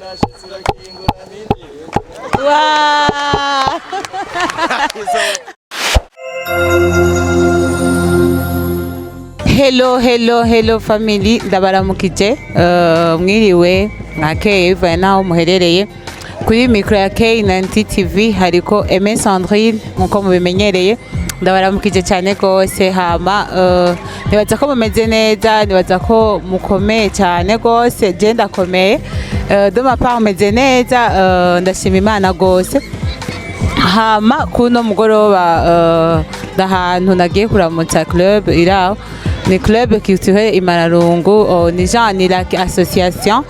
Wow. Hello family, ndabaramukije mwiriwe mwakeye bivaye naho muherereye kuri micro ya K90 TV hariko Aimé Sandrine nkuko mubimenyereye. Ndabaramukije cyane gose hama nibaza ko mumeze neza, nibaza ko mukomeye cyane gose, je ndakomeye de ma part meze neza, ndashima Imana gose. Hama kuno mugoroba ndahantu nagiye kuramutsa club iraho, ni club culturel Imararungu, ni genre la association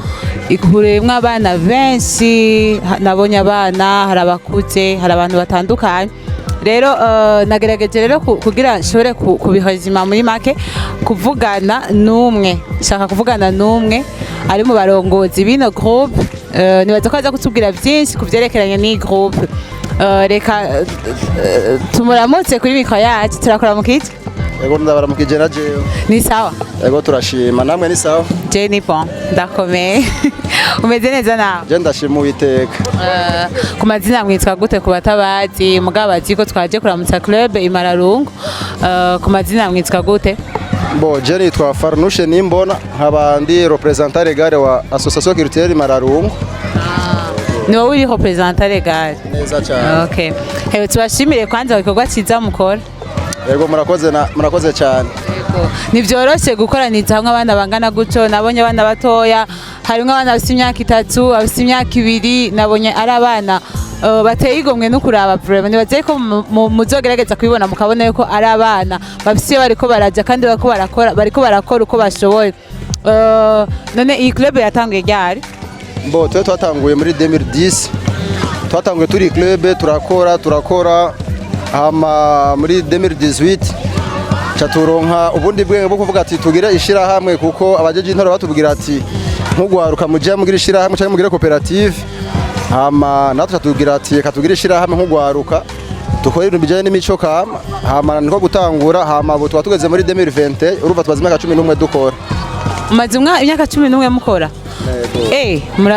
ihuriyemwo abana benshi, nabonye abana, hari abakuze, hari abantu batandukanye. Rero nagerageje rero kugira nshobore kubihozima muri make kuvugana n'umwe, shaka kuvugana n'umwe ari mu barongozi bino groupe, nibaza ko aza kutubwira byinshi kuvyerekeranye n'iyi groupe. Reka tumuramutse kuri mikro yacu. Turakora mukije? Ego ndabaramukije na jewe. Ni sawa? Ego turashima, namwe ni sawa? Je ni bon, ndakomeye. Umeze neza nawe? Je ndashima Uwiteka. Ku mazina mwitwa gute ku batabazi? Mugabo bazi ko twaje kuramutsa club Imararungu. Ku mazina mwitwa gute? Bo je nitwa Farnushe Nimbona, nkaba ndi representant legal wa Association Culturelle Imararungu. Ni wowe uri representant legal? Neza cyane. Okay. Hewe tubashimire kwanza ibikorwa ciza mukora. Ego murakoze cyane. Yego. Ni vyoroshe gukoraniza hamwe abana bangana guco, nabonye abana batoya, harimo abana bafite imyaka 3, abafite imyaka 2, nabonye ari abana bateye igomwe no kuraba problem. Nibaze ko muzogerageza kubibona mukabona yuko ari abana bafite bariko baraja kandi bariko barakora uko bashoboye. None iyi club yatanguye ryari? Bo twatanguye muri 2010. Twatanguye turi club turakora hama muri 2018 chaturonka ubundi bwenge bwo kuvuga ati tugire ishira hamwe, kuko abajeje intoro batubwira ati nkugwaruka muje mugira ishira hamwe cyangwa mugire cooperative. Hama natwe tubwira ati katugire ishira hamwe nkugwaruka dukora ibintu bijanye n'imico kama, hama niko gutangura. Hama bo twatugeze muri 2020 urumva twazi imyaka 11 dukora. Maze imyaka 11 mukora?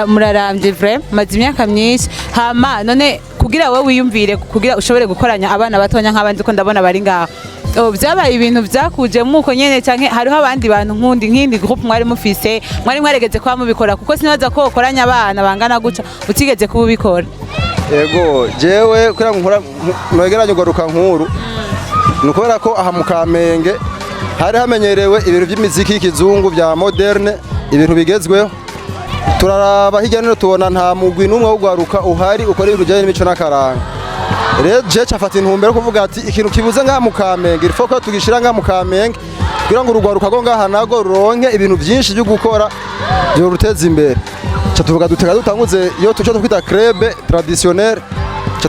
Murarambye vraiment, maze imyaka myinshi. Hama none kugira wowe wiyumvire kugira ushobore gukoranya abana batonya nk'abandi ko ndabona bari ngaho, byabaye ibintu byakuje muko nyene canke hariho abandi bantu nk'indi groupe mwari mufise mwari mwaregeze kwa mubikora? Kuko sinabaza ko ukoranya abana bangana guca utigeze kubikora. Ego jewe kugira ngo nogeranye ugaruka nkuru nukubera ko aha mu Kamenge hari hamenyerewe ibintu by'imiziki y'ikizungu bya moderne, ibintu bigezweho. Turaraba hirya no tubona nta mugwi n'umwe w'ugwaruka uhari ukora ibintu bijanye n'imico n'akaranga. Rero je cafata intumbero kuvuga ati ikintu kibuze ngaha mu Kamenge il faut ko tugishira ngaha mu Kamenge kugira ngo urugwaruka go ngaha nago ruronke ibintu byinshi byo gukora byo ruteza imbere. Tuvuga dutanguze iyo tuco twita club traditionnel,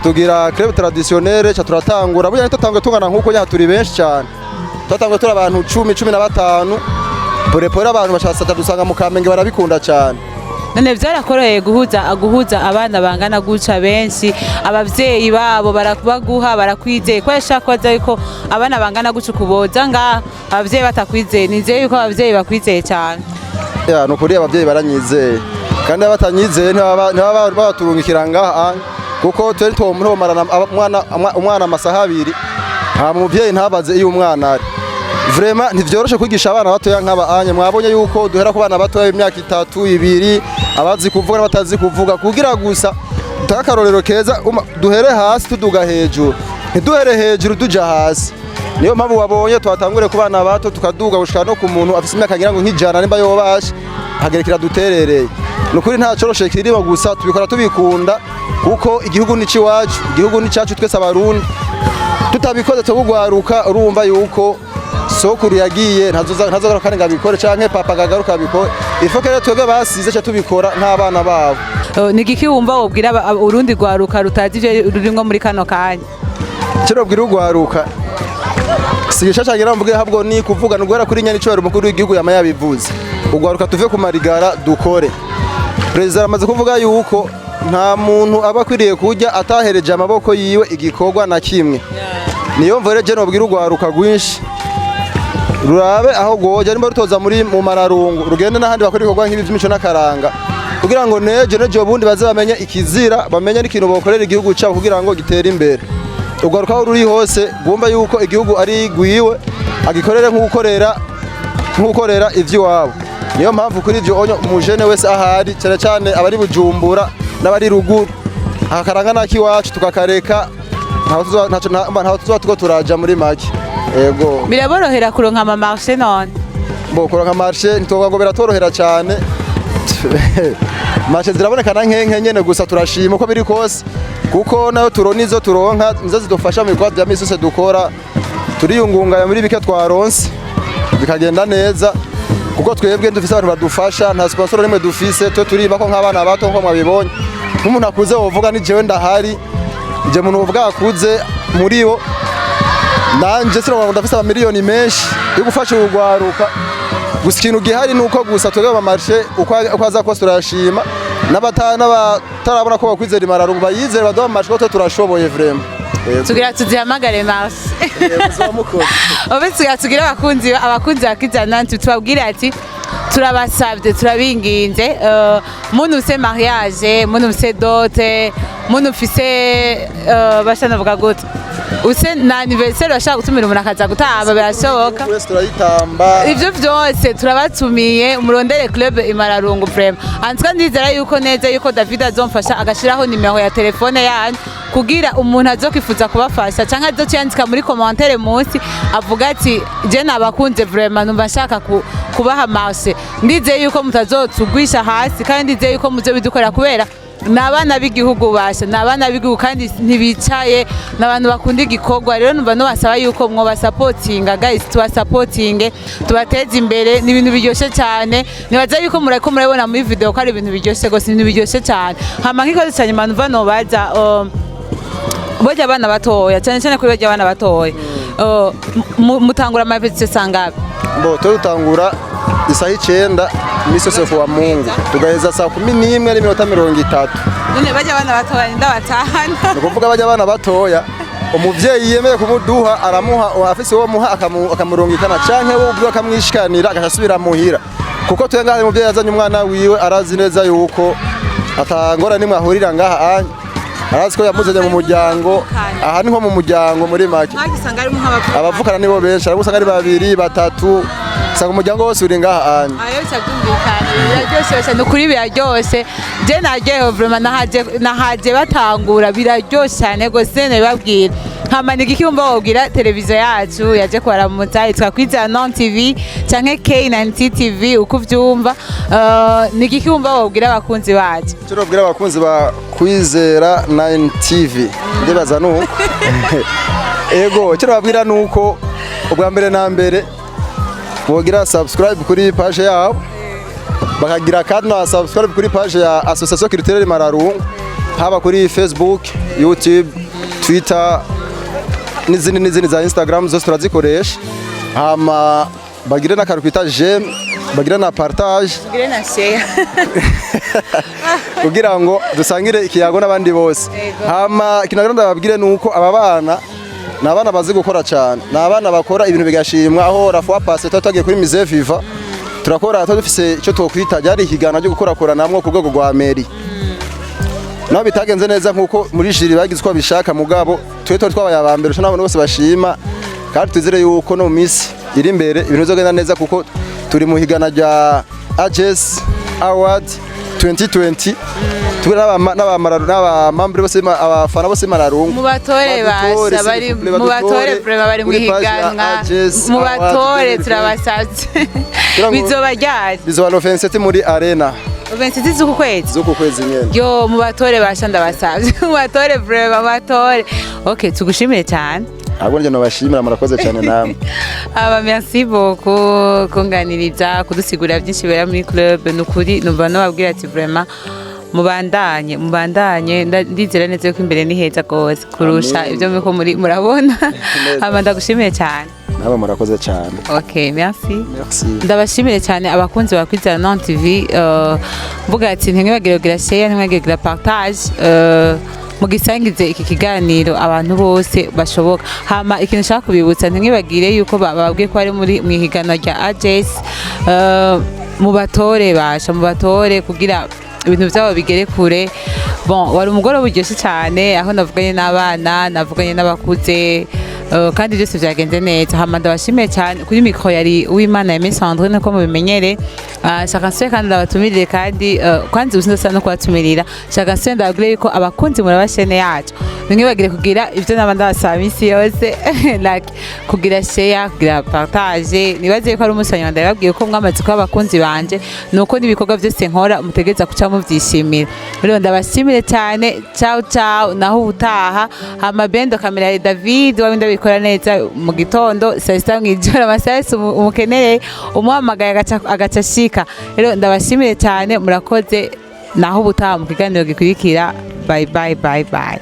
tugira club traditionnel, turatangura burya tutangwe tungana nkuko nya turi benshi cyane. Tutangwe turi abantu 10-15 pore abantu bashaka dusanga mu Kamenge barabikunda cyane. None byarakoroheye guhuza abana bangana guca benshi, abavyeyi babo barakubaguha barakwizeye ko yashakwaza yuko abana bangana guca kuboza nga abavyeyi batakwizeye? Nizeye yuko abavyeyi bakwizeye cyane. Ya no kuri abavyeyi baranyizeye, kandi abatanyizeye ntibaba baturungikira ngaha, kuko twe twomarana umwana amasaha 2 nta muvyeyi ntabaze iyo umwana ari. Vraiment ntivyoroshe kwigisha abana batoya nk'aba mwabonye yuko duhera ku bana batoya imyaka 3, 2 abazi kuvuga n'abatazi kuvuga, kugira gusa takakarorero keza duhere hasi tuduga hejuru, ntiduhere hejuru tuja hasi. Niyo mpamvu wabonye twatangure ku bana bato tukaduga gushika no ku muntu afite imyaka ngira ngo nk'ijana nimba yobashe hagerekera duterereye. Nukuri nta coroshe kirimo, gusa tubikora tubikunda kuko igihugu ni ciwacu, igihugu ni cyacu twese abarundi. Tutabikoze tugwaruka urumva yuko sokuru yagiye ntazogaruka kandi ngabikore canke papa gagaruka bikore. Ifo kere twebwe basize cyo tubikora nk'abana babo. Nigiki wumva wobwira urundi gwaruka rutazi ivyo rurimwo muri kano kanya? Cyo bwira ugwaruka sigisha cyagira mvuge habwo ni kuvuga nugwera kuri nyani cyo umukuru w'igihugu yama yabivuze. Ugwaruka tuve ku marigara dukore. President amaze kuvuga yuko nta muntu aba kwiriye kujya atahereje amaboko yiwe igikorwa na kimwe. Niyo mvore je nobwira ugwaruka gwinshi rurabe aho goje nimba rutoza muri mu Mararungu rugende n'ahandi bakora ibikorwa nk'ibi by'imico n'akaranga kugira ngo nejo bundi baze bamenye ikizira bamenye n'ikintu bokorera igihugu cyabo kugira ngo gitere imbere. Ugaruka aho ruri hose bumva yuko igihugu ari gwiwe agikorere nk'ukorera ivy'iwabo. Niyo mpamvu kuri ivyo umujene wese ahari cyane cyane abari Bujumbura n'abari ruguru akaranga nakiwacu tukakareka ntaho tuzo turaja muri make. Yego biraborohera kuronka ama marché none kuronka marché ntitwoga ngo biratorohera cyane. Marché zirabonekana nkenke nyene gusa turashima uko biri kose kuko nayo turonizo turonka nizo zidufasha mu bikorwa bya misi yose dukora turiyungunganya muri bike twaronse bikagenda neza kuko twebwe dufise abantu badufasha nta sponsor rimwe dufise turiba ko nk'abana bato nko mwabibonye nk'umuntu akuze wovuga ni jewe ndahari je muntu uvuga akuze muri bo nanje sino ndafise amamiliyoni menshi yo gufasha urugwaruka gusa ikintu gihari nuko gusa twebwe ama marché uko aza ko turashima n'abatarabona ko bakwizera imararungu bayizera baduha amarché ko turashoboye vraiment tugira tuzihamagare Mars tugira abakunzi bakizana tubabwire ati turabasabye turabinginze muntu ufise mariage muntu ufise dote muntu ufise bashana vuga gute use na anniversaire bashaka gutumira umuntu akaza gutamba birashoboka ivyo vyose turabatumiye umurondere club imararungu vraiment anzika ndizera yuko neza yuko David azomfasha agashiraho nimero ya telefone yanyu kugira umuntu azokwifuza kubafasha canke azociyandika muri commentaire munsi avuga ati je nabakunze vraiment numva nshaka kubaha marché ndizeye yuko mutazotugwisha hasi kandi ndizeye yuko muzo bidukorera kubera nabana b'igihugu basha nabana b'igihugu kandi ntibicaye nabantu bakunda igikorwa rero numva no basaba yuko mwo basupportinga guys tubasupportinge tubateze imbere ni ibintu biryoshe cyane nibaza yuko murabona muri video ko ari ibintu biryoshe gose ibintu biryoshe cyane hama nk'ikoze cyane manumva no baza boja abana batoya cyane kuri boja abana batoya mutangura amapeti sangabe tutangura isaha 9 misi yose kuwa Mungu tugaheza saa 11 n'iminota 30. None baje abana batoya ndabatahana nukuvuga baje abana batoya umuvyeyi yemeye kumuduha aramuha afise uwo muha akamurungikana canke wo ubwo akamwishikanira agashasubira muhira kuko twengaze umuvyeyi yazanye umwana wiwe arazi neza yuko atangora nimwe ahurira ngaha arazi ko yamuzanye mu muryango aha niho mu muryango muri make abavukana nibo benshi aragusanga ari 2 3 sanga umuryango wose uri ngaha ayo cyabyumvikana biraryoshe n'ukuri biraryoshe je naryohewe vraiment nahaje batangura biraryoshe cyane gose nabibabwira hamanika ikiyumva wabwira televiziyo yacu yaje kwaramutsa yitwa Kwizera Non TV canke K9 TV uko uvyumva nikikiyumva wabwira abakunzi bacu turabwira abakunzi ba Kwizera 9 TV ndibaza nuko ego turabwira nuko ubwa mbere na mbere bogira subscribe kuri page yabo bakagira kandi na subscribe kuri page ya Association Culturelle Mararungu haba kuri Facebook, YouTube, Twitter n'izindi za Instagram zose turazikoresha hama bagire na karupita j'aime bagire na partage bagire na share kugira ngo dusangire ikiyago n'abandi bose hama kinagira ndababwire nuko aba bana nabana bazi gukora cyane nabana bakora ibintu bigashimwa aho rafwa passe tutagiye kuri Musée Viva turakora dufise icyo twokwita byari higana ryo gukora namwe ku rwego rwa mairie naho bitagenze neza nkuko muri jiri bagize ko bishaka mugabo twabaye abambere cyo n'abantu bose bashima kandi twizere yuko no minsi iri imbere ibintu bizogenda neza kuko turi mu higana rya AJS Award 2020 n'abamambure bose abafana bose Mararungu mubatore basa bari mubatore vraiment bari mu higanwa mubatore turabasatse bizoba ryari bizoba 27 muri arena 27 z'uku kwezi nyene yo mubatore basha ndabasavye mubatore vraiment batore okay tugushimire cyane ahubwo nje nabashimira murakoze cyane namwe merci beaucoup kunganiriza kudusigurira byinshi bera muri club nukuri numva no babwira ati vraiment mubandanye ndizera neza ko imbere ni heza gose kurusha ibyo muko murabona abanda gushimire cyane nawe murakoze cyane okay merci ndabashimire cyane abakunzi ba Kwizera Non TV mvuga ati ntimwibagire share ntimwibagire partage mugisangize iki kiganiro abantu bose bashoboka hama ikintu nshaka kubibutsa ntimwibagire yuko bababwiye ko ari muri mwihiganwa rya AJS mubatore basha mubatore kugira ibintu byabo bigere kure. Bon, wari umugoroba uryoshye cyane aho navuganye n'abana navuganye n'abakuze kandi byose byagenze neza. Hama ndabashimiye cyane kuri mikro yari Uwimana Aimé Sandrine ko mubimenyere. Shaka nswe kandi ndabatumirire kandi kwanze usinda no kubatumirira. Shaka nswe ndabwire yuko abakunzi murabashene yacu ntimwibagire kugira ibyo naba ndabasaba iminsi yose like kugira share kugira partage. Nibaze ko ari umusanywa ndababwiye ko mwamaze ko abakunzi banje nuko n'ibikorwa byose nkora mutegeza kuca muvyishimira. Rero ndabashimire cyane. Ciao ciao naho utaha. Hama bendo kamera ya David wabinda bikora neza mu gitondo saa sita mw'ijoro amasaha umukeneye umuhamagaye agaca shika. Rero ndabashimire cyane murakoze naho ubutaha mu kiganiro gikurikira. Bye bye bye bye.